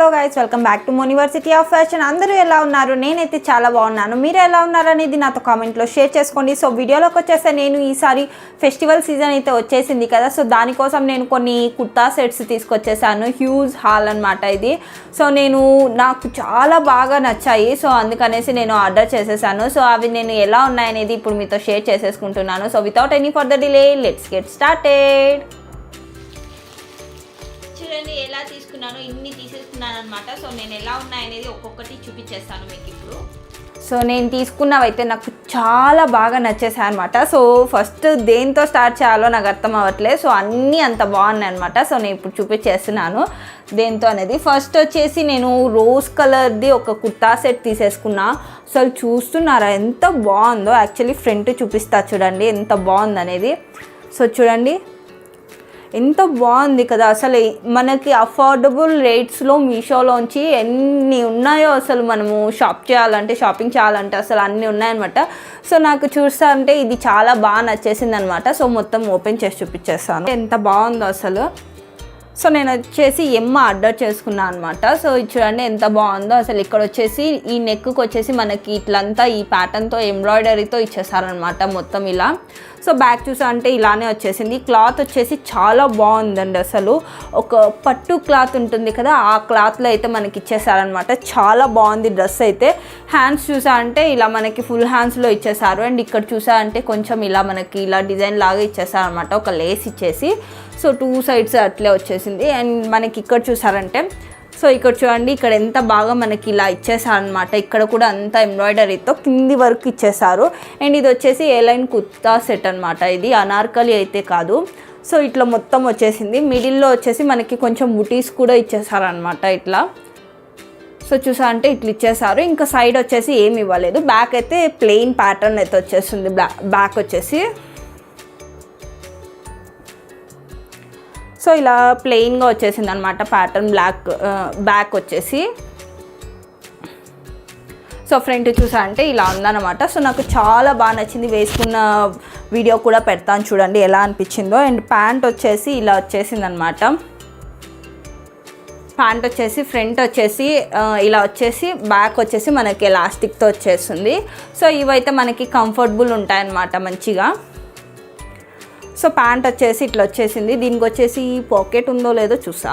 Hello guys, welcome back to university of fashion. అందరూ ఎలా ఉన్నారు? నేనైతే చాలా బాగున్నాను. మీరు ఎలా ఉన్నారు అనేది నాతో కామెంట్లో షేర్ చేసుకోండి. సో వీడియోలోకి వచ్చేస్తే నేను ఈసారి ఫెస్టివల్ సీజన్ అయితే వచ్చేసింది కదా, సో దానికోసం నేను కొన్ని కుర్తా సెట్స్ తీసుకొచ్చేసాను. హ్యూజ్ హాల్ అనమాట ఇది. సో నాకు చాలా బాగా నచ్చాయి, సో అందుకనేసి నేను ఆర్డర్ చేసేసాను. సో అవి నేను ఎలా ఉన్నాయనేది ఇప్పుడు మీతో షేర్ చేసేసుకుంటున్నాను. So without any further delay let's get started. చూడండి ఎలా తీసుకున్నాను, ఇన్ని తీసేసుకున్నాను అనమాట. సో నేను ఎలా ఉన్నాయనేది ఒక్కొక్కటి చూపించేస్తాను మీకు ఇప్పుడు. సో నేను తీసుకున్నవైతే నాకు చాలా బాగా నచ్చేసాయి అనమాట. సో ఫస్ట్ దేంతో స్టార్ట్ చేయాలో నాకు అర్థం అవ్వట్లేదు. సో అన్నీ అంత బాగున్నాయి అనమాట. సో నేను ఇప్పుడు చూపించేస్తున్నాను దేంతో అనేది. ఫస్ట్ వచ్చేసి నేను రోజ్ కలర్ది ఒక కుర్తా సెట్ తీసేసుకున్నా. అసలు చూస్తున్నారా ఎంత బాగుందో? యాక్చువల్లీ ఫ్రంట్ చూపిస్తా చూడండి ఎంత బాగుంది అనేది. సో చూడండి ఎంత బాగుంది కదా. అసలు మనకి అఫోర్డబుల్ రేట్స్లో మీషోలోంచి ఎన్ని ఉన్నాయో అసలు మనము షాపింగ్ చేయాలంటే అసలు అన్నీ ఉన్నాయన్నమాట. సో నాకు చూస్తా అంటే ఇది చాలా బాగా నచ్చేసింది అనమాట. సో మొత్తం ఓపెన్ చేసి చూపించేస్తాను ఎంత బాగుందో అసలు. సో నేను వచ్చేసి ఆర్డర్ చేసుకున్నాను అనమాట. సో చూడండి ఎంత బాగుందో అసలు. ఇక్కడ వచ్చేసి ఈ నెక్కు వచ్చేసి మనకి ఇట్లంతా ఈ ప్యాటర్న్తో ఎంబ్రాయిడరీతో ఇచ్చేసారనమాట మొత్తం ఇలా. సో బ్యాక్ చూసా అంటే ఇలానే వచ్చేసింది. క్లాత్ వచ్చేసి చాలా బాగుందండి అసలు. ఒక పట్టు క్లాత్ ఉంటుంది కదా, ఆ క్లాత్లో అయితే మనకి ఇచ్చేసారనమాట. చాలా బాగుంది డ్రెస్ అయితే. హ్యాండ్స్ చూసా అంటే ఇలా మనకి ఫుల్ హ్యాండ్స్లో ఇచ్చేసారు. అండ్ ఇక్కడ చూసా అంటే కొంచెం ఇలా మనకి ఇలా డిజైన్ లాగా ఇచ్చేసారనమాట, ఒక లేస్ ఇచ్చేసి. సో 2 సైడ్స్ అట్లే వచ్చేసింది. అండ్ మనకి ఇక్కడ చూసారంటే సో ఇక్కడ చూడండి ఇక్కడ ఎంత బాగా మనకి ఇలా ఇచ్చేసారనమాట. ఇక్కడ కూడా అంతా ఎంబ్రాయిడరీతో కింది వరకు ఇచ్చేసారు. అండ్ ఇది వచ్చేసి ఏ-లైన్ కుర్తా సెట్ అనమాట. ఇది అనార్కలి అయితే కాదు. సో ఇట్లా మొత్తం వచ్చేసింది. మిడిల్లో వచ్చేసి మనకి కొంచెం బుటీస్ కూడా ఇచ్చేసారనమాట ఇట్లా. సో చూసా అంటే ఇట్లా ఇచ్చేసారు. ఇంకా సైడ్ వచ్చేసి ఏమి ఇవ్వలేదు. బ్యాక్ అయితే ప్లెయిన్ ప్యాటర్న్ అయితే వచ్చేస్తుంది. బ్యాక్ వచ్చేసి సో ఇలా ప్లెయిన్గా వచ్చేసింది అనమాట ప్యాటర్న్. బ్యాక్ వచ్చేసి సో ఫ్రంట్ చూసా అంటే ఇలా ఉందన్నమాట. సో నాకు చాలా బాగా నచ్చింది. వేసుకున్న వీడియో కూడా పెడతాను చూడండి ఎలా అనిపించిందో. అండ్ ప్యాంట్ వచ్చేసి ఇలా వచ్చేసింది అనమాట. ప్యాంట్ వచ్చేసి ఫ్రంట్ వచ్చేసి ఇలా వచ్చేసి, బ్యాక్ వచ్చేసి మనకి ఎలాస్టిక్తో వచ్చేస్తుంది. సో ఇవైతే మనకి కంఫర్టబుల్ ఉంటాయన్నమాట మంచిగా. సో ప్యాంట్ వచ్చేసి ఇట్లా వచ్చేసింది. దీనికి వచ్చేసి పాకెట్ ఉందో లేదో చూసా.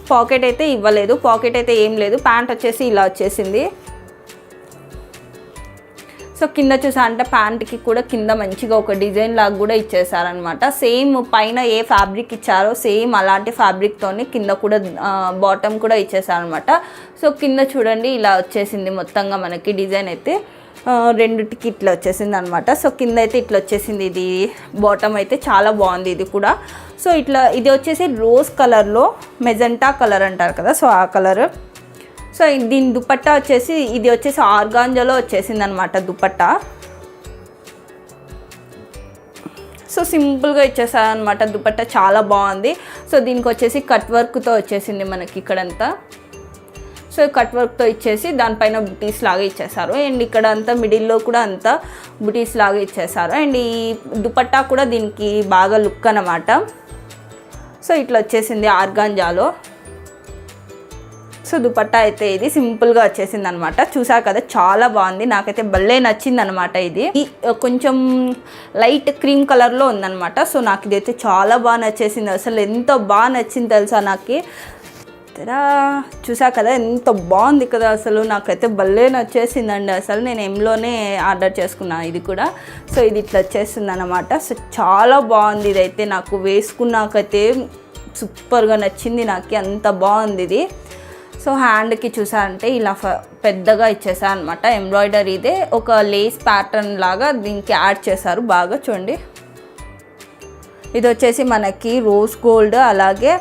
పాకెట్ అయితే ఇవ్వలేదు, పాకెట్ అయితే ఏం లేదు. ప్యాంట్ వచ్చేసి ఇలా వచ్చేసింది. సో కింద చూసా అంటే ప్యాంట్కి కూడా కింద మంచిగా ఒక డిజైన్ లాగా కూడా ఇచ్చేసారనమాట. సేమ్ పైన ఏ ఫ్యాబ్రిక్ ఇచ్చారో సేమ్ అలాంటి ఫ్యాబ్రిక్తోనే కింద కూడా బాటమ్ కూడా ఇచ్చేసారనమాట. సో కింద చూడండి ఇలా వచ్చేసింది మొత్తంగా మనకి డిజైన్ అయితే. రెండుటికి ఇట్లా వచ్చేసింది అనమాట. సో కింద అయితే ఇట్లా వచ్చేసింది. ఇది బాటమ్ అయితే చాలా బాగుంది ఇది కూడా. సో ఇది వచ్చేసి రోజ్ కలర్లో మెజెంటా కలర్ అంటారు కదా, సో ఆ కలర్. సో దీని దుపట్టా వచ్చేసి ఇది వచ్చేసి ఆర్గాంజాలో వచ్చేసింది అనమాట దుపట్టా. సో సింపుల్గా ఇచ్చేసారనమాట దుపట్టా, చాలా బాగుంది. సో దీనికి వచ్చేసి కట్ వర్క్తో వచ్చేసింది మనకి ఇక్కడంతా. సో కట్ వర్క్తో ఇచ్చేసి దానిపైన బుటీస్ లాగా ఇచ్చేసారు. అండ్ ఇక్కడ అంతా మిడిల్లో కూడా అంతా బుటీస్ లాగా ఇచ్చేసారు. అండ్ ఈ దుపట్టా కూడా దీనికి బాగా లుక్ అన్నమాట. సో ఇట్లా వచ్చేసింది ఆర్గాంజాలో. సో దుపట్టా అయితే ఇది సింపుల్గా వచ్చేసింది అనమాట. చూసారు కదా చాలా బాగుంది, నాకైతే భలే నచ్చింది అనమాట. ఇది కొంచెం లైట్ క్రీమ్ కలర్లో ఉందన్నమాట. సో నాకు ఇదైతే చాలా బాగా నచ్చేసింది. అసలు ఎంత బాగా నచ్చింది తెలుసా నాకు. చూసా కదా ఎంత బాగుంది కదా అసలు. నాకైతే భలే నచ్చేసిందండి అసలు. నేను ఎంలోనే ఆర్డర్ చేసుకున్నాను ఇది కూడా. సో ఇది ఇట్లా వచ్చేస్తుంది అనమాట. సో చాలా బాగుంది ఇదైతే. నాకు వేసుకున్నాకైతే సూపర్గా నచ్చింది నాకు, అంత బాగుంది ఇది. సో హ్యాండ్కి చూసారంటే ఇలా పెద్దగా ఇచ్చేసా అనమాట. ఎంబ్రాయిడరీదే ఒక లేస్ ప్యాటర్న్ లాగా దీనికి యాడ్ చేశారు బాగా. చూడండి ఇది వచ్చేసి మనకి రోజ్ గోల్డ్ అలాగే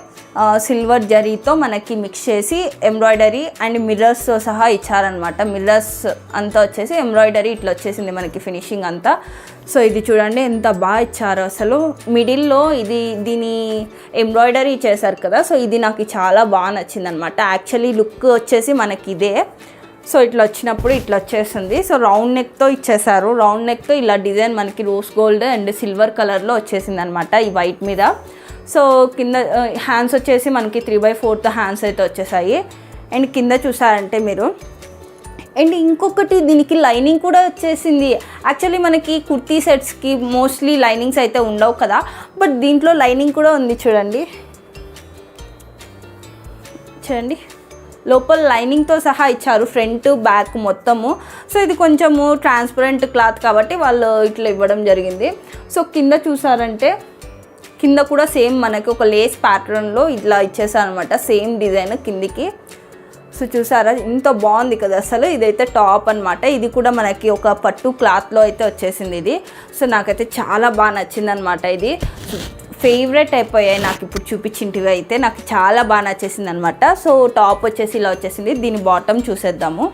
సిల్వర్ జరీతో మనకి మిక్స్ చేసి ఎంబ్రాయిడరీ అండ్ మిర్రర్స్తో సహా ఇచ్చారనమాట. మిర్రర్స్ అంతా వచ్చేసి ఎంబ్రాయిడరీ ఇట్లా వచ్చేసింది మనకి ఫినిషింగ్ అంతా. సో ఇది చూడండి ఎంత బాగా ఇచ్చారు అసలు. మిడిల్లో దీని ఎంబ్రాయిడరీ చేశారు కదా, సో ఇది నాకు చాలా బాగా నచ్చింది అనమాట. యాక్చువల్లీ లుక్ వచ్చేసి మనకి ఇదే. సో ఇట్లా వచ్చినప్పుడు ఇట్లా వచ్చేస్తుంది. సో రౌండ్ నెక్తో ఇచ్చేసారు. రౌండ్ నెక్తో ఇలా డిజైన్ మనకి రోజ్ గోల్డ్ అండ్ సిల్వర్ కలర్లో వచ్చేసింది అనమాట ఈ వైట్ మీద. సో కింద హ్యాండ్స్ వచ్చేసి మనకి 3/4 హ్యాండ్స్ అయితే వచ్చేసాయి. అండ్ కింద చూసారంటే మీరు, అండ్ ఇంకొకటి దీనికి లైనింగ్ కూడా వచ్చేసింది. యాక్చువల్లీ మనకి కుర్తీ సెట్స్కి మోస్ట్లీ లైనింగ్స్ అయితే ఉండవు కదా, బట్ దీంట్లో లైనింగ్ కూడా ఉంది చూడండి. చూడండి లోపల లైనింగ్తో సహా ఇచ్చారు, ఫ్రంట్ బ్యాక్ మొత్తము. సో ఇది కొంచెము ట్రాన్స్పరెంట్ క్లాత్ కాబట్టి వాళ్ళు ఇట్లా ఇవ్వడం జరిగింది. సో కింద చూసారంటే కింద కూడా సేమ్ మనకి ఒక లేస్ ప్యాటర్న్లో ఇట్లా ఇచ్చేసారనమాట, సేమ్ డిజైన్ కిందికి. సో చూసారా ఇంత బాగుంది కదా అసలు. ఇదైతే టాప్ అనమాట. ఇది కూడా మనకి ఒక పట్టు క్లాత్లో అయితే వచ్చేసింది ఇది. సో నాకైతే చాలా బాగా నచ్చింది అనమాట. ఇది ఫేవరెట్ అయిపోయాయి నాకు ఇప్పుడు చూపించింటివి అయితే, నాకు చాలా బాగా నచ్చేసింది అనమాట. సో టాప్ వచ్చేసి ఇలా వచ్చేసింది. దీని బాటమ్ చూసేద్దాము.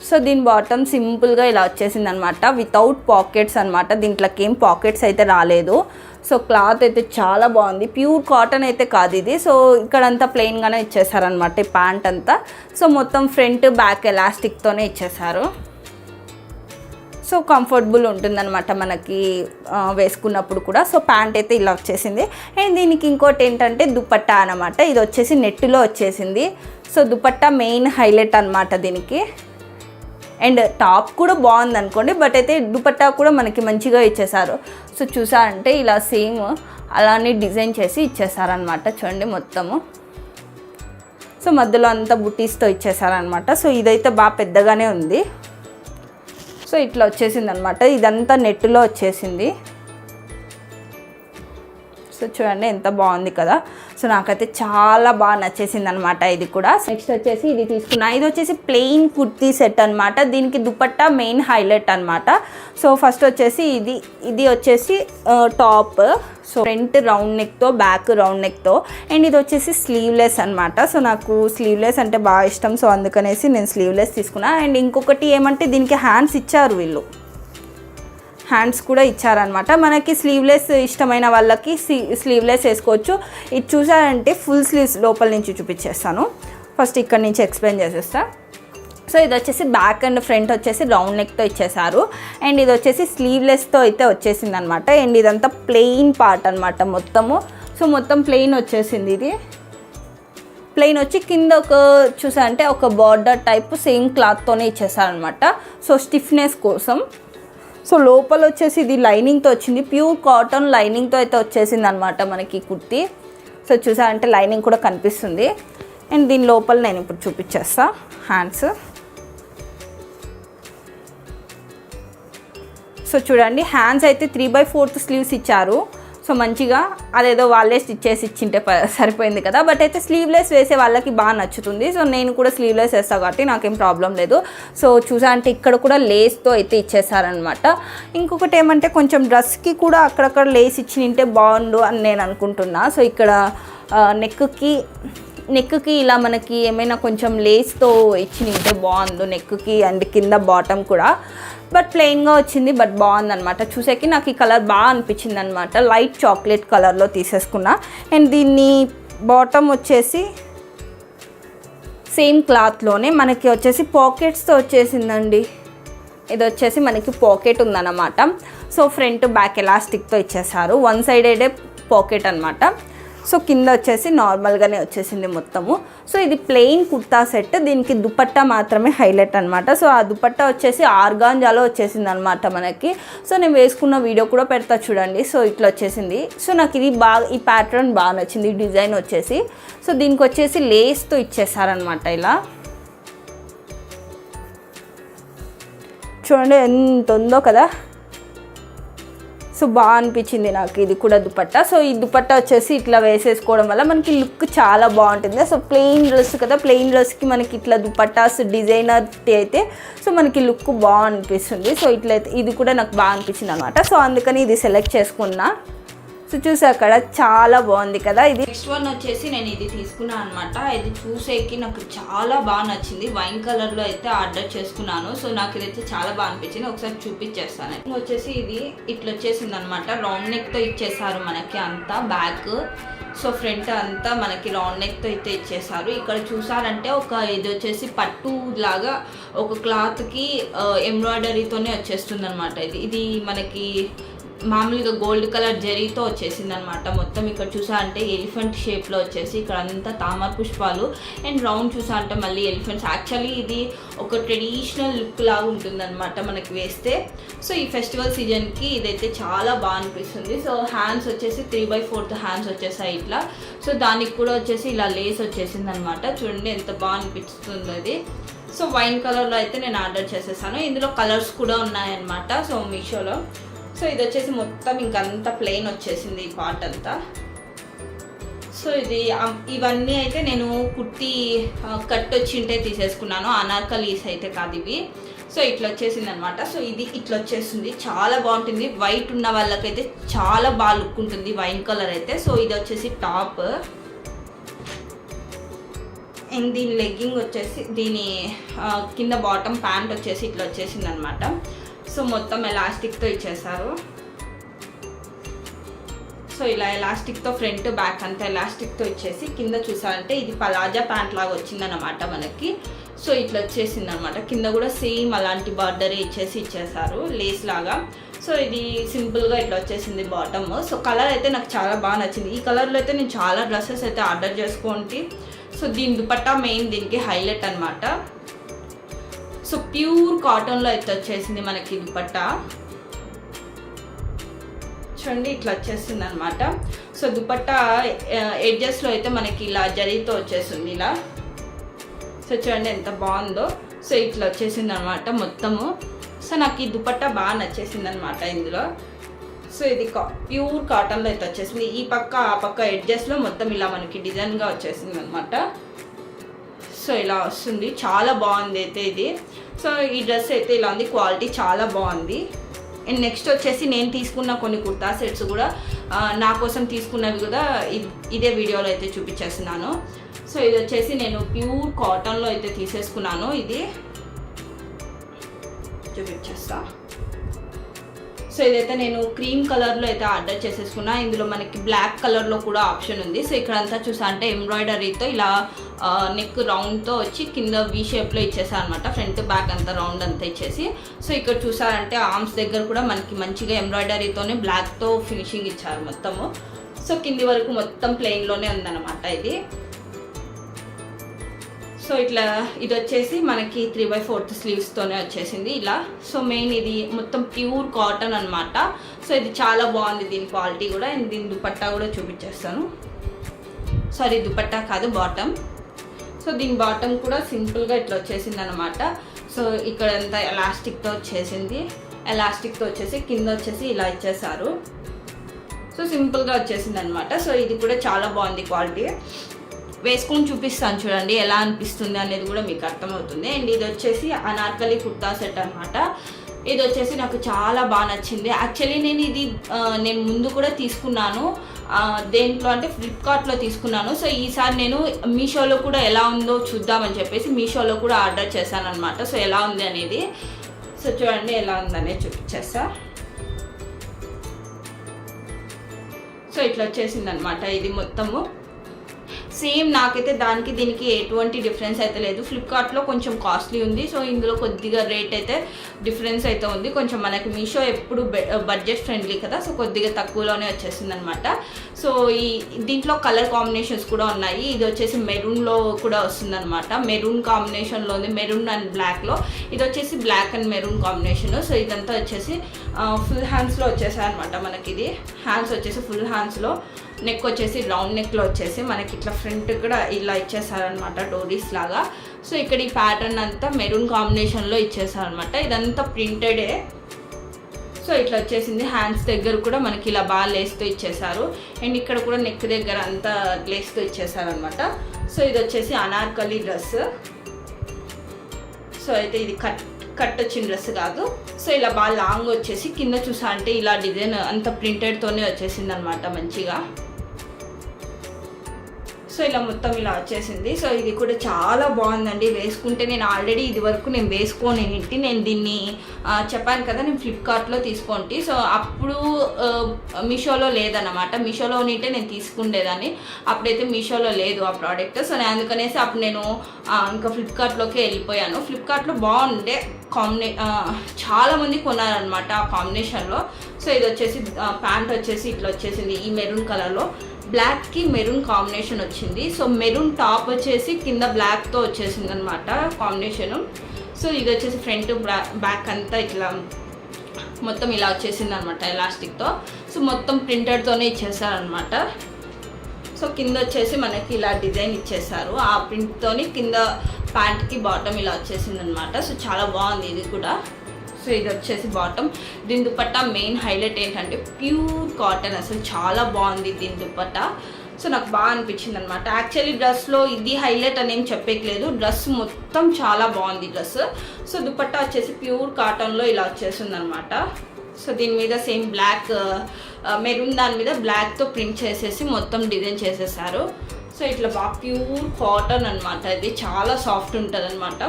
సో దీని బాటమ్ సింపుల్గా ఇలా వచ్చేసింది అనమాట, వితౌట్ పాకెట్స్ అనమాట. దీంట్లోకి ఏం పాకెట్స్ అయితే రాలేదు. సో క్లాత్ అయితే చాలా బాగుంది, ప్యూర్ కాటన్ అయితే కాదు ఇది. సో ఇక్కడంతా ప్లెయిన్గానే ఇచ్చేసారనమాట ఈ ప్యాంట్ అంతా. సో మొత్తం ఫ్రంట్ బ్యాక్ ఎలాస్టిక్తోనే ఇచ్చేసారు. సో కంఫర్టబుల్ ఉంటుందన్నమాట మనకి వేసుకున్నప్పుడు కూడా. సో ప్యాంట్ అయితే ఇలా వచ్చేసింది. అండ్ దీనికి ఇంకోటి ఏంటంటే దుపట్టా అనమాట. ఇది వచ్చేసి నెట్లో వచ్చేసింది. సో దుపట్టా మెయిన్ హైలైట్ అనమాట దీనికి. అండ్ టాప్ కూడా బాగుంది అనుకోండి, బట్ అయితే దుపట్టా కూడా మనకి మంచిగా ఇచ్చేసారు. సో చూసారంటే ఇలా సేమ్ అలానే డిజైన్ చేసి ఇచ్చేసారనమాట. చూడండి మొత్తము. సో మధ్యలో అంతా బుటీస్తో ఇచ్చేసారనమాట. సో ఇదైతే బాగా పెద్దగానే ఉంది. సో ఇట్లా వచ్చేసింది అనమాట. ఇదంతా నెట్లో వచ్చేసింది. సో చూడండి ఎంత బాగుంది కదా. సో నాకైతే చాలా బాగా నచ్చేసింది అనమాట ఇది కూడా. నెక్స్ట్ వచ్చేసి ఇది తీసుకున్నా. ఇది వచ్చేసి ప్లెయిన్ కుర్తీ సెట్ అనమాట. దీనికి దుపట్టా మెయిన్ హైలైట్ అనమాట. సో ఫస్ట్ వచ్చేసి ఇది వచ్చేసి టాప్. సో ఫ్రంట్ రౌండ్ నెక్తో, బ్యాక్ రౌండ్ నెక్తో. అండ్ ఇది వచ్చేసి స్లీవ్లెస్ అనమాట. సో నాకు స్లీవ్లెస్ అంటే బాగా ఇష్టం. సో అందుకనేసి నేను స్లీవ్లెస్ తీసుకున్నా. అండ్ ఇంకొకటి ఏమంటే దీనికి హ్యాండ్స్ ఇచ్చారు వీళ్ళు, హ్యాండ్స్ కూడా ఇచ్చారనమాట. మనకి స్లీవ్లెస్ ఇష్టమైన వాళ్ళకి స్లీవ్లెస్ వేసుకోవచ్చు. ఇది చూసారంటే ఫుల్ స్లీవ్స్ లోపల నుంచి చూపించేస్తాను. ఫస్ట్ ఇక్కడ నుంచి ఎక్స్ప్లెయిన్ చేసేస్తా. సో ఇది వచ్చేసి బ్యాక్ అండ్ ఫ్రంట్ వచ్చేసి రౌండ్ నెక్తో ఇచ్చేసారు. అండ్ ఇది వచ్చేసి స్లీవ్లెస్తో అయితే వచ్చేసింది అనమాట. అండ్ ఇదంతా ప్లెయిన్ పార్ట్ అనమాట మొత్తము. సో మొత్తం ప్లెయిన్ వచ్చేసింది. ఇది ప్లెయిన్ వచ్చి కింద ఒక చూసారంటే ఒక బార్డర్ టైప్ సేమ్ క్లాత్తోనే ఇచ్చేసారనమాట. సో స్టిఫ్నెస్ కోసం. సో లోపల వచ్చేసి ఇది లైనింగ్తో వచ్చింది, ప్యూర్ కాటన్ లైనింగ్తో అయితే వచ్చేసింది అనమాట మనకి కుర్తీ. సో చూసారంటే లైనింగ్ కూడా కనిపిస్తుంది. అండ్ దీని లోపల నేను ఇప్పుడు చూపించేస్తా హ్యాండ్స్. సో చూడండి హ్యాండ్స్ అయితే 3/4 స్లీవ్స్ ఇచ్చారు. సో మంచిగా అదేదో వాళ్ళే స్టిచ్ చేసి ఇచ్చింటే సరిపోయింది కదా. బట్ అయితే స్లీవ్లెస్ వేసే వాళ్ళకి బాగా నచ్చుతుంది. సో నేను కూడా స్లీవ్లెస్ వేస్తాను కాబట్టి నాకేం ప్రాబ్లం లేదు. సో చూసా అంటే ఇక్కడ కూడా లేస్తో అయితే ఇచ్చేసారనమాట. ఇంకొకటి ఏమంటే కొంచెం డ్రెస్కి కూడా అక్కడక్కడ లేస్ ఇచ్చింటే బాగుండు అని నేను అనుకుంటున్నా. సో ఇక్కడ నెక్కి ఇలా మనకి ఏమైనా కొంచెం లేస్తో ఇచ్చింటే బాగుండు నెక్కి. అండ్ కింద బాటమ్ కూడా బట్ ప్లెయిన్గా వచ్చింది, బట్ బాగుందనమాట. చూసేకి నాకు ఈ కలర్ బాగా అనిపించింది అనమాట. లైట్ చాక్లెట్ కలర్లో తీసేసుకున్నా. అండ్ దీన్ని బాటమ్ వచ్చేసి సేమ్ క్లాత్లోనే మనకి వచ్చేసి పాకెట్స్తో వచ్చేసిందండి. ఇది వచ్చేసి మనకి పాకెట్ ఉందన్నమాట. సో ఫ్రంట్ బ్యాక్ ఎలాస్టిక్తో ఇచ్చేసారు. వన్ సైడెడే పాకెట్ అనమాట. సో కింద వచ్చేసి నార్మల్గానే వచ్చేసింది మొత్తము. సో ఇది ప్లెయిన్ కుర్తా సెట్. దీనికి దుపట్టా మాత్రమే హైలైట్ అనమాట. సో ఆ దుపట్టా వచ్చేసి ఆర్గాంజాలో వచ్చేసింది అనమాట మనకి. సో నేను వేసుకున్న వీడియో కూడా పెడతా చూడండి. సో ఇట్లా వచ్చేసింది. సో నాకు ఇది బాగా ఈ ప్యాటర్న్ బాగా నచ్చింది, డిజైన్ వచ్చేసి. సో దీనికి వచ్చేసి లేస్తో ఇచ్చేసారనమాట ఇలా. చూడండి ఎంత ఉందో కదా. సో బాగా అనిపించింది నాకు ఇది కూడా దుపట్టా. సో ఈ దుపట్టా వచ్చేసి ఇట్లా వేసేసుకోవడం వల్ల మనకి లుక్ చాలా బాగుంటుంది. సో ప్లెయిన్ డ్రెస్ కదా, ప్లెయిన్ డ్రెస్కి మనకి ఇట్లా దుపట్టాస్ డిజైనర్ అయితే సో మనకి లుక్ బాగా అనిపిస్తుంది. సో ఇట్లయితే ఇది కూడా నాకు బాగా అనిపించింది అనమాట. సో అందుకని ఇది సెలెక్ట్ చేసుకున్నా. సో చూసా అక్కడ చాలా బాగుంది కదా. ఇది నెక్స్ట్ వన్ వచ్చేసి నేను ఇది తీసుకున్నాను అనమాట. ఇది చూసేకి నాకు చాలా బాగా నచ్చింది. వైన్ కలర్లో అయితే ఆర్డర్ చేసుకున్నాను. సో నాకు ఇదైతే చాలా బాగా అనిపించింది. ఒకసారి చూపించేస్తాను. వచ్చేసి ఇది ఇట్లా వచ్చేసింది అనమాట. రౌండ్ నెక్తో ఇచ్చేసారు మనకి అంతా బ్యాక్. సో ఫ్రంట్ అంతా మనకి రౌండ్ నెక్తో అయితే ఇచ్చేసారు. ఇక్కడ చూసారంటే ఇది వచ్చేసి పట్టు లాగా ఒక క్లాత్కి ఎంబ్రాయిడరీతోనే వచ్చేస్తుంది అనమాట. ఇది మనకి మామూలుగా గోల్డ్ కలర్ జరీతో వచ్చేసింది అనమాట. మొత్తం ఇక్కడ చూసా అంటే ఎలిఫెంట్ షేప్లో వచ్చేసి ఇక్కడ అంతా తామర పుష్పాలు అండ్ రౌండ్ చూసా అంటే మళ్ళీ ఎలిఫెంట్స్. యాక్చువల్లీ ఇది ఒక ట్రెడిషనల్ లుక్ లాగా ఉంటుందన్నమాట మనకి వేస్తే. సో ఈ ఫెస్టివల్ సీజన్కి ఇదైతే చాలా బాగా అనిపిస్తుంది. సో హ్యాండ్స్ వచ్చేసి 3/4 హ్యాండ్స్ వచ్చేసాయి ఇట్లా. సో దానికి కూడా వచ్చేసి ఇలా లేస్ వచ్చేసింది అనమాట. చూడండి ఎంత బాగా అనిపిస్తుంది అది. సో వైన్ కలర్లో అయితే నేను ఆర్డర్ చేసేసాను. ఇందులో కలర్స్ కూడా ఉన్నాయన్నమాట సో మీషోలో. సో ఇది వచ్చేసి మొత్తం ఇంకంతా ప్లెయిన్ వచ్చేసింది ఈ పార్ట్ అంతా. సో ఇవన్నీ అయితే నేను కుర్తీ కట్ వచ్చింటే తీసేసుకున్నాను, అనార్కలీస్ అయితే కాదు ఇవి. సో ఇట్లా వచ్చేసింది అనమాట. సో ఇది ఇట్లా వచ్చేసింది, చాలా బాగుంటుంది. వైట్ ఉన్న వాళ్ళకైతే చాలా బాగా లుక్ ఉంటుంది వైన్ కలర్ అయితే. సో ఇది వచ్చేసి టాప్ అండ్ దీని లెగ్గింగ్ వచ్చేసి దీని కింద బాటమ్ ప్యాంట్ వచ్చేసి ఇట్లా వచ్చేసింది అనమాట. సో మొత్తం ఎలాస్టిక్తో ఇచ్చేసారు. సో ఇలా ఎలాస్టిక్తో ఫ్రంట్ బ్యాక్ అంతా ఎలాస్టిక్తో ఇచ్చేసి కింద చూసారంటే ఇది పలాజా ప్యాంట్ లాగా వచ్చిందనమాట మనకి. సో ఇట్లా వచ్చేసింది అనమాట. కింద కూడా సేమ్ అలాంటి బార్డర్ ఇచ్చేసారు లేస్ లాగా. సో ఇది సింపుల్గా ఇట్లా వచ్చేసింది బాటమ్. సో కలర్ అయితే నాకు చాలా బాగా నచ్చింది. ఈ కలర్లో అయితే నేను చాలా డ్రెస్సెస్ అయితే ఆర్డర్ చేసుకోండి. సో దీని దుపట్టా మెయిన్ దీనికి హైలైట్ అనమాట. సో ప్యూర్ కాటన్లో అయితే వచ్చేసింది మనకి దుపట్టా. చూడండి ఇట్లా వచ్చేసింది అనమాట. సో దుపట్టా ఎడ్జెస్లో అయితే మనకి ఇలా జరీతో వచ్చేసింది ఇలా. సో చూడండి ఎంత బాగుందో. సో ఇట్లా వచ్చేసింది అనమాట మొత్తము. సో నాకు ఈ దుపట్టా బాగా నచ్చేసింది అనమాట ఇందులో. సో ఇది ప్యూర్ కాటన్లో అయితే వచ్చేసింది. ఈ పక్క ఆ పక్క ఎడ్జెస్లో మొత్తం ఇలా మనకి డిజైన్గా వచ్చేసింది అనమాట. సో ఇలా వస్తుంది, చాలా బాగుంది అయితే ఇది. సో ఈ డ్రెస్ అయితే ఇలా ఉంది, క్వాలిటీ చాలా బాగుంది. అండ్ నెక్స్ట్ వచ్చేసి నేను తీసుకున్న కొన్ని కుర్తా సెట్స్ కూడా నా కోసం తీసుకున్నవి కూడా ఇదే వీడియోలో అయితే చూపించేస్తున్నాను. సో ఇది వచ్చేసి నేను ప్యూర్ కాటన్లో అయితే తీసేసుకున్నాను. ఇది చూపించేస్తా. సో ఇదైతే నేను క్రీమ్ కలర్లో అయితే ఆర్డర్ చేసేసుకున్నా. ఇందులో మనకి బ్లాక్ కలర్లో కూడా ఆప్షన్ ఉంది. సో ఇక్కడంతా చూసా అంటే ఎంబ్రాయిడరీతో ఇలా నెక్ రౌండ్తో వచ్చి కింద వీ షేప్లో ఇచ్చేసారు అనమాట. ఫ్రంట్ బ్యాక్ అంతా రౌండ్ అంతా ఇచ్చేసి. సో ఇక్కడ చూసారంటే ఆర్మ్స్ దగ్గర కూడా మనకి మంచిగా ఎంబ్రాయిడరీతోనే బ్లాక్తో ఫినిషింగ్ ఇచ్చారు మొత్తము. సో కింది వరకు మొత్తం ప్లెయిన్లోనే ఉందన్నమాట ఇది. సో ఇట్లా ఇది వచ్చేసి మనకి 3/4 స్లీవ్స్తోనే వచ్చేసింది ఇలా. సో మెయిన్ ఇది మొత్తం ప్యూర్ కాటన్ అనమాట. సో ఇది చాలా బాగుంది దీని క్వాలిటీ కూడా. అండ్ దీని దుపట్టా కూడా చూపించేస్తాను. సారీ దుపట్టా కాదు బాటమ్. సో దీని బాటమ్ కూడా సింపుల్గా ఇట్లా వచ్చేసింది అనమాట. సో ఇక్కడంతా ఎలాస్టిక్తో వచ్చేసింది. ఎలాస్టిక్తో వచ్చేసి కింద వచ్చేసి ఇలా ఇచ్చేసారు. సో సింపుల్గా వచ్చేసింది అనమాట. సో ఇది కూడా చాలా బాగుంది క్వాలిటీ. వేసుకొని చూపిస్తాను చూడండి ఎలా అనిపిస్తుంది అనేది కూడా మీకు అర్థమవుతుంది. అండ్ ఇది వచ్చేసి అనార్కలి కుర్తా సెట్ అనమాట. ఇది వచ్చేసి నాకు చాలా బాగా నచ్చింది. యాక్చువల్లీ నేను ముందు కూడా తీసుకున్నాను. దేంట్లో అంటే ఫ్లిప్కార్ట్లో తీసుకున్నాను. సో ఈసారి నేను మీషోలో కూడా ఎలా ఉందో చూద్దామని చెప్పేసి మీషోలో కూడా ఆర్డర్ చేశాను అనమాట. సో ఎలా ఉంది అనేది సో చూడండి ఎలా ఉందనేది చూపించేస్తా. సో ఇట్లా వచ్చేసింది అనమాట ఇది మొత్తము. సేమ్ నాకైతే దానికి దీనికి ఎటువంటి డిఫరెన్స్ అయితే లేదు. ఫ్లిప్కార్ట్లో కొంచెం కాస్ట్లీ ఉంది. సో ఇందులో కొద్దిగా రేట్ అయితే డిఫరెన్స్ అయితే ఉంది కొంచెం. మనకి మీషో ఎప్పుడు బడ్జెట్ ఫ్రెండ్లీ కదా. సో కొద్దిగా తక్కువలోనే వచ్చేసింది అనమాట. సో దీంట్లో కలర్ కాంబినేషన్స్ కూడా ఉన్నాయి. ఇది వచ్చేసి మెరూన్లో కూడా వస్తుంది అనమాట. మెరూన్ కాంబినేషన్లో ఉంది, మెరూన్ అండ్ బ్లాక్లో. ఇది వచ్చేసి black and maroon combination. So ఇదంతా వచ్చేసి ఫుల్ హ్యాండ్స్లో వచ్చేసాయి అనమాట మనకి. ఇది హ్యాండ్స్ వచ్చేసి ఫుల్ హ్యాండ్స్లో, నెక్ వచ్చేసి రౌండ్ నెక్లో వచ్చేసి మనకి ఇట్లా ఫ్రంట్ కూడా ఇలా ఇచ్చేసారనమాట డోరీస్ లాగా. సో ఇక్కడ ఈ ప్యాటర్న్ అంతా మెరూన్ కాంబినేషన్లో ఇచ్చేసారనమాట. ఇదంతా ప్రింటెడే. సో ఇట్లా వచ్చేసింది. హ్యాండ్స్ దగ్గర కూడా మనకి ఇలా బాగా లేస్తో ఇచ్చేసారు. అండ్ ఇక్కడ కూడా నెక్ దగ్గర అంతా లేస్తో ఇచ్చేసారనమాట. సో ఇది వచ్చేసి అనార్కలి డ్రెస్. సో అయితే ఇది కట్ వచ్చిన డ్రెస్ కాదు. సో ఇలా బాగా లాంగ్ వచ్చేసి కింద చూసా అంటే ఇలా డిజైన్ అంత ప్రింటెడ్తోనే వచ్చేసింది అనమాట మంచిగా. సో ఇలా మొత్తం ఇలా వచ్చేసింది. సో ఇది కూడా చాలా బాగుందండి వేసుకుంటే. నేను ఆల్రెడీ ఇది వరకు నేను వేసుకోని నేను దీన్ని చెప్పాను కదా నేను ఫ్లిప్కార్ట్లో తీసుకోండి. సో అప్పుడు మీషోలో లేదన్నమాట. మీషోలో ఉంటే నేను తీసుకుండేదాన్ని. అప్పుడైతే మీషోలో లేదు ఆ ప్రోడక్ట్. సో నేను అందుకనేసి అప్పుడు నేను ఇంకా ఫ్లిప్కార్ట్లోకి వెళ్ళిపోయాను. ఫ్లిప్కార్ట్లో బాగుండే చాలామంది కొన్నారనమాట ఆ కాంబినేషన్లో. సో ఇది వచ్చేసి ప్యాంట్ వచ్చేసి ఇట్లా వచ్చేసింది ఈ మెరూన్ కలర్లో, బ్లాక్కి మెరూన్ కాంబినేషన్ వచ్చింది. సో మెరూన్ టాప్ వచ్చేసి కింద బ్లాక్తో వచ్చేసింది అనమాట కాంబినేషను. సో ఇది వచ్చేసి ఫ్రంట్ బ్యాక్ అంతా ఇట్లా మొత్తం ఇలా వచ్చేసింది అనమాట ఎలాస్టిక్తో. సో మొత్తం ప్రింటెడ్తోనే ఇచ్చేసారనమాట. సో కింద వచ్చేసి మనకి ఇలా డిజైన్ ఇచ్చేసారు, ఆ ప్రింట్తోని కింద ప్యాంట్కి బాటమ్ ఇలా వచ్చేసింది అనమాట. సో చాలా బాగుంది ఇది కూడా. సో ఇది వచ్చేసి బాటమ్. దీని దుపట్టా మెయిన్ హైలైట్ ఏంటంటే ప్యూర్ కాటన్, అసలు చాలా బాగుంది దీని దుపట్టా. సో నాకు బాగా అనిపించింది అనమాట. యాక్చువల్లీ డ్రెస్లో ఇది హైలైట్ అని ఏం చెప్పేయలేదు, డ్రెస్ మొత్తం చాలా బాగుంది డ్రెస్. సో దుపట్టా వచ్చేసి ప్యూర్ కాటన్లో ఇలా వచ్చేసింది అనమాట. సో దీని మీద సేమ్ బ్లాక్ మెరూన్ దాని మీద బ్లాక్తో ప్రింట్ చేసేసి మొత్తం డిజైన్ చేసేసారు. సో ఇట్లా బాగా ప్యూర్ కాటన్ అనమాట, ఇది చాలా సాఫ్ట్ ఉంటుంది అనమాట.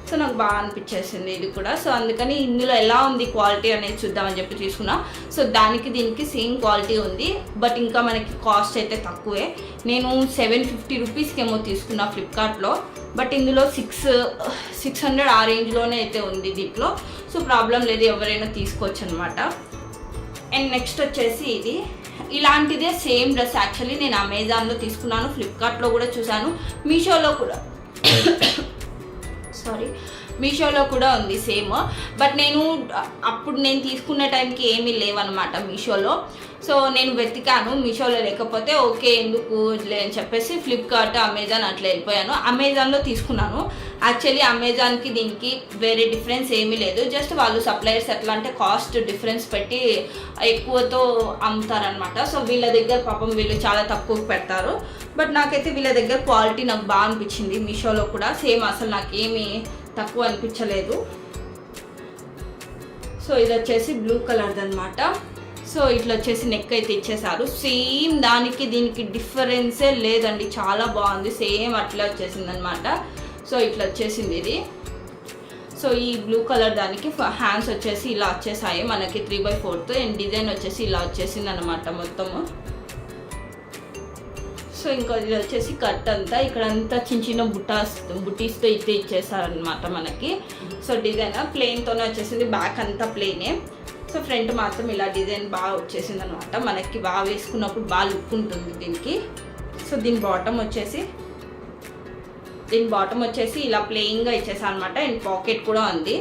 సో నాకు బాగా అనిపించేసింది ఇది కూడా. సో అందుకని ఇందులో ఎలా ఉంది క్వాలిటీ అనేది చూద్దామని చెప్పి తీసుకున్నా. సో దానికి దీనికి సేమ్ క్వాలిటీ ఉంది, బట్ ఇంకా మనకి కాస్ట్ అయితే తక్కువే. నేను 750 రూపీస్కి ఏమో తీసుకున్నా ఫ్లిప్కార్ట్లో, బట్ ఇందులో 600 ఆ రేంజ్లోనే అయితే ఉంది దీంట్లో. సో ప్రాబ్లం లేదు, ఎవరైనా తీసుకోవచ్చు అనమాట. అండ్ నెక్స్ట్ వచ్చేసి ఇది ఇలాంటిదే సేమ్ డ్రెస్ యాక్చువల్లీ నేను అమెజాన్లో తీసుకున్నాను, ఫ్లిప్కార్ట్లో కూడా చూసాను, మీషోలో కూడా మీషోలో కూడా ఉంది సేమ్. బట్ అప్పుడు నేను తీసుకున్న టైంకి ఏమీ లేవన్నమాట మీషోలో. సో నేను వెతికాను, మీషోలో లేకపోతే ఓకే ఎందుకు అని చెప్పేసి ఫ్లిప్కార్ట్ అమెజాన్ అట్లా వెళ్ళిపోయాను. అమెజాన్లో తీసుకున్నాను. యాక్చువల్లీ అమెజాన్కి దీనికి వేరే డిఫరెన్స్ ఏమీ లేదు, జస్ట్ వాళ్ళు సప్లయర్స్ ఎట్లా అంటే కాస్ట్ డిఫరెన్స్ పెట్టి ఎక్కువతో అమ్ముతారనమాట. సో వీళ్ళ దగ్గర పాపం వీళ్ళు చాలా తక్కువకు పెడతారు. బట్ నాకైతే వీళ్ళ దగ్గర క్వాలిటీ నాకు బాగా అనిపించింది. మీషోలో కూడా సేమ్, అసలు నాకు ఏమీ తక్కువ అనిపించలేదు. సో ఇది వచ్చేసి బ్లూ కలర్ది అనమాట. సో ఇట్లా వచ్చేసి నెక్ అయితే ఇచ్చేసారు, సేమ్ దానికి దీనికి డిఫరెన్సే లేదండి, చాలా బాగుంది, సేమ్ అట్లా వచ్చేసింది అనమాట. సో ఇట్లా వచ్చేసింది ఇది. సో ఈ బ్లూ కలర్ దానికి హ్యాండ్స్ వచ్చేసి ఇలా వచ్చేసాయి మనకి 3/4 అండ్ డిజైన్ వచ్చేసి ఇలా వచ్చేసింది అనమాట మొత్తము. సో ఇంకా ఇది వచ్చేసి కట్ అంతా ఇక్కడంతా చిన్న చిన్న బుటీస్తో అయితే ఇచ్చేసారనమాట మనకి. సో డిజైన్ ప్లెయిన్తోనే వచ్చేసింది, బ్యాక్ అంతా ప్లెయినే. సో ఫ్రంట్ మాత్రం ఇలా డిజైన్ బాగా వచ్చేసింది అనమాట, మనకి బాగా వేసుకున్నప్పుడు బాగా లుక్ ఉంటుంది దీనికి. సో దీని బాటమ్ వచ్చేసి ఇలా ప్లెయిన్గా ఇచ్చేసాను అనమాట. అండ్ పాకెట్ కూడా ఉంది.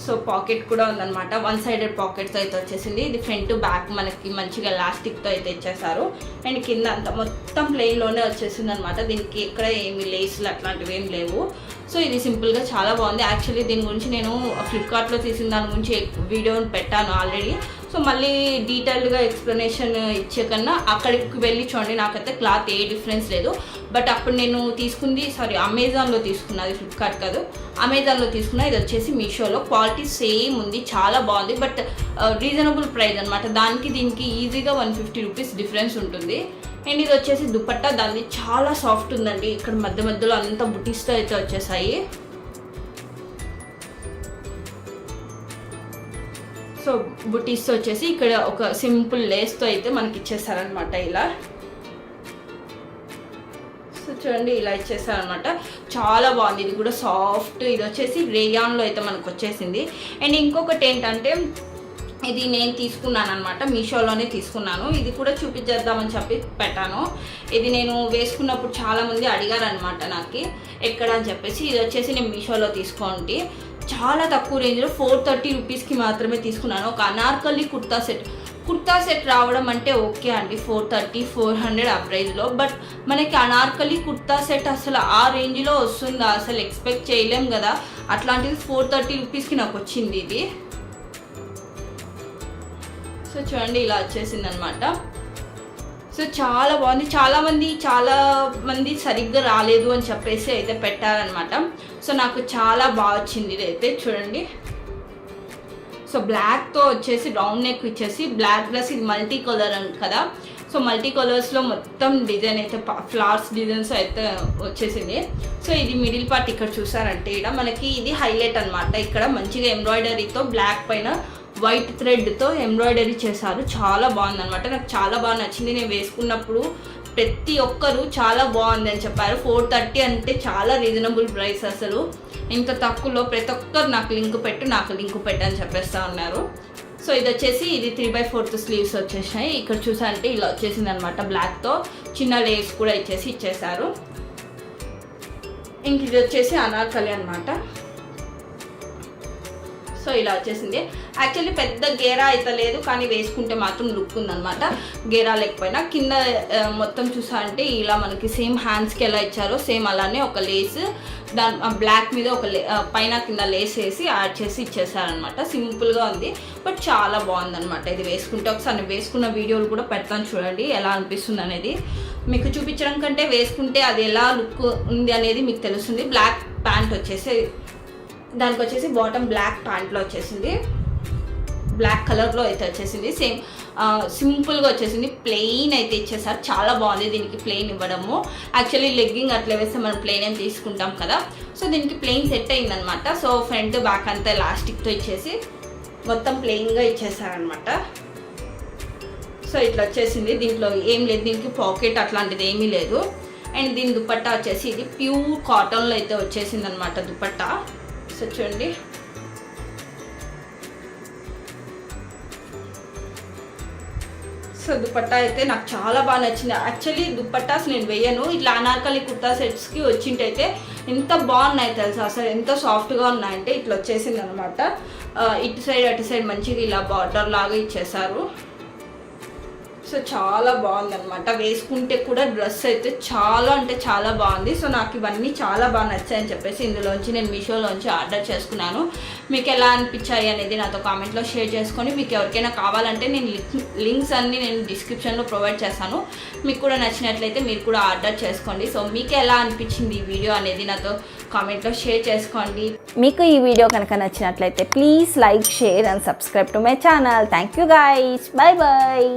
సో పాకెట్ కూడా ఉందన్నమాట, 1 సైడెడ్ పాకెట్స్ అయితే వచ్చేసింది. ఇది ఫ్రంట్ బ్యాక్ మనకి మంచిగా ఎలాస్టిక్తో అయితే ఇచ్చేసారు. అండ్ కింద అంతా మొత్తం ప్లెయిన్లోనే వచ్చేసింది అనమాట, దీనికి ఎక్కడ ఏమి లేస్లు అట్లాంటివి ఏం లేవు. సో ఇది సింపుల్గా చాలా బాగుంది. యాక్చువల్లీ దీని గురించి నేను ఫ్లిప్కార్ట్లో తీసిన దాని గురించి వీడియోని పెట్టాను ఆల్రెడీ. సో మళ్ళీ డీటెయిల్డ్గా ఎక్స్ప్లెనేషన్ ఇచ్చే కన్నా అక్కడికి వెళ్ళి చూడండి, నాకైతే క్లాత్ ఏ డిఫరెన్స్ లేదు. బట్ అప్పుడు నేను అమెజాన్లో తీసుకున్నా, అది ఫ్లిప్కార్ట్ కాదు, అమెజాన్లో తీసుకున్నా. ఇది వచ్చేసి మీషోలో క్వాలిటీ సేమ్ ఉంది, చాలా బాగుంది, బట్ రీజనబుల్ ప్రైస్ అనమాట. దానికి దీనికి ఈజీగా 150 రూపీస్ డిఫరెన్స్ ఉంటుంది. అండ్ ఇది వచ్చేసి దుపట్టా, దాన్ని చాలా సాఫ్ట్ ఉందండి, ఇక్కడ మధ్యలో అంతా బుటీస్తో అయితే వచ్చేసాయి. సో బుటీస్తో వచ్చేసి ఇక్కడ ఒక సింపుల్ లేస్తో అయితే మనకి ఇచ్చేసారనమాట ఇలా. సో చూడండి ఇలా ఇచ్చేసారనమాట, చాలా బాగుంది. ఇది కూడా సాఫ్ట్, ఇది వచ్చేసి రేయాన్లో అయితే మనకు వచ్చేసింది. అండ్ ఇంకొకటి ఏంటంటే ఇది నేను తీసుకున్నాను అనమాట, మీషోలోనే తీసుకున్నాను. ఇది కూడా చూపించేద్దామని చెప్పి పెట్టాను. ఇది నేను వేసుకున్నప్పుడు చాలామంది అడిగారనమాట నాకు ఎక్కడ అని చెప్పేసి. ఇది వచ్చేసి నేను మీషోలో తీసుకోండి, చాలా తక్కువ రేంజ్లో 430 రూపీస్కి మాత్రమే తీసుకున్నాను. ఒక అనార్కలి కుర్తా సెట్ రావడం అంటే ఓకే అండి, 430, 400 ఆ ప్రైస్లో. బట్ మనకి అనార్కలి కుర్తా సెట్ అసలు ఆ రేంజ్లో వస్తుందా, అసలు ఎక్స్పెక్ట్ చేయలేం కదా. అట్లాంటిది 430 రూపీస్కి నాకు వచ్చింది ఇది. సో చూడండి ఇలా వచ్చేసింది అనమాట. సో చాలా బాగుంది. చాలా మంది సరిగ్గా రాలేదు అని చెప్పేసి అయితే పెట్టారనమాట. సో నాకు చాలా బాగా వచ్చింది ఇది అయితే చూడండి. సో బ్లాక్తో వచ్చేసి రౌండ్ నెక్ ఇచ్చేసి బ్లాక్ డ్రెస్, ఇది మల్టీ కలర్ కదా. సో మల్టీ కలర్స్లో మొత్తం డిజైన్ అయితే ఫ్లవర్స్ డిజైన్స్ అయితే వచ్చేసింది. సో ఇది మిడిల్ పార్ట్ ఇక్కడ చూసారంటే ఇక్కడ మనకి ఇది హైలైట్ అనమాట. ఇక్కడ మంచిగా ఎంబ్రాయిడరీతో బ్లాక్ పైన వైట్ థ్రెడ్తో ఎంబ్రాయిడరీ చేశారు, చాలా బాగుంది అనమాట. నాకు చాలా బాగా నచ్చింది. నేను వేసుకున్నప్పుడు ప్రతి ఒక్కరు చాలా బాగుంది అని చెప్పారు. 430 అంటే చాలా రీజనబుల్ ప్రైస్, అసలు ఇంత తక్కువలో ప్రతి ఒక్కరు నాకు లింక్ పెట్టు అని చెప్పేస్తూ ఉన్నారు. సో ఇది వచ్చేసి ఇది 3/4 స్లీవ్స్ వచ్చేసాయి. ఇక్కడ చూసారంటే ఇలా వచ్చేసింది అనమాట, బ్లాక్తో చిన్న లేస్ కూడా ఇచ్చేసారు. ఇంక ఇది వచ్చేసి అనార్కలి అనమాట. సో ఇలా వచ్చేసింది. యాక్చువల్లీ పెద్ద గేరా అయితే లేదు, కానీ వేసుకుంటే మాత్రం లుక్ ఉందనమాట. గేరా లేకపోయినా కింద మొత్తం చూసారంటే ఇలా మనకి సేమ్ హ్యాండ్స్కి ఎలా ఇచ్చారో సేమ్ అలానే ఒక లేస్ దాని బ్లాక్ మీద ఒక పైన కింద లేస్ వేసి యాడ్ చేసి ఇచ్చేసారనమాట. సింపుల్గా ఉంది, బట్ చాలా బాగుందనమాట. ఇది వేసుకుంటే ఒకసారి నేను వేసుకున్న వీడియోలు కూడా పెడతాను, చూడండి ఎలా అనిపిస్తుంది అనేది. మీకు చూపించడం కంటే వేసుకుంటే అది ఎలా లుక్ ఉంది అనేది మీకు తెలుస్తుంది. బ్లాక్ ప్యాంట్ వచ్చేసి దానికి వచ్చేసి బాటమ్ బ్లాక్ ప్యాంట్లో వచ్చేసింది, బ్లాక్ కలర్లో అయితే వచ్చేసింది. సేమ్ సింపుల్గా వచ్చేసింది, ప్లెయిన్ అయితే ఇచ్చేసారు. చాలా బాగుంది దీనికి ప్లెయిన్ ఇవ్వడము. యాక్చువల్లీ లెగ్గింగ్ అట్లా వేస్తే మనం ప్లెయిన్ ఏం తీసుకుంటాం కదా, సో దీనికి ప్లెయిన్ సెట్ అయిందనమాట. సో ఫ్రంట్ బ్యాక్ అంతా ఎలాస్టిక్తో ఇచ్చేసి మొత్తం ప్లెయిన్గా ఇచ్చేసారనమాట. సో ఇట్లా వచ్చేసింది. దీంట్లో ఏం లేదు, దీనికి పాకెట్ అట్లాంటిది ఏమీ లేదు. అండ్ దీని దుపట్టా వచ్చేసి ఇది ప్యూర్ కాటన్లో అయితే వచ్చేసింది అనమాట దుపట్టా. సో చూడండి, సో దుపట్టా అయితే నాకు చాలా బాగా నచ్చింది. యాక్చువల్లీ దుపట్టాస్ నేను వేయను, ఇట్లా అనార్కలి కుర్తా సెట్స్కి వచ్చింటైతే ఎంత బాగున్నాయి తెలుసా, అసలు ఎంత సాఫ్ట్గా ఉన్నాయంటే. ఇట్లా వచ్చేసింది అనమాట. ఇటు సైడ్ అటు సైడ్ మంచిగా ఇలా బార్డర్ లాగా ఇచ్చేసారు. సో చాలా బాగుందనమాట. వేసుకుంటే కూడా డ్రెస్ అయితే చాలా అంటే చాలా బాగుంది. సో నాకు ఇవన్నీ చాలా బాగా నచ్చాయని చెప్పేసి ఇందులోంచి నేను మీషోలోంచి ఆర్డర్ చేసుకున్నాను. మీకు ఎలా అనిపించాయి అనేది నాతో కామెంట్లో షేర్ చేసుకొని, మీకు ఎవరికైనా కావాలంటే నేను లింక్స్ అన్నీ నేను డిస్క్రిప్షన్లో ప్రొవైడ్ చేస్తాను. మీకు కూడా నచ్చినట్లయితే మీరు కూడా ఆర్డర్ చేసుకోండి. సో మీకు ఎలా అనిపించింది ఈ వీడియో అనేది నాతో కామెంట్లో షేర్ చేసుకోండి. మీకు ఈ వీడియో కనుక నచ్చినట్లయితే please like, share and subscribe to my channel. Thank you guys, bye bye.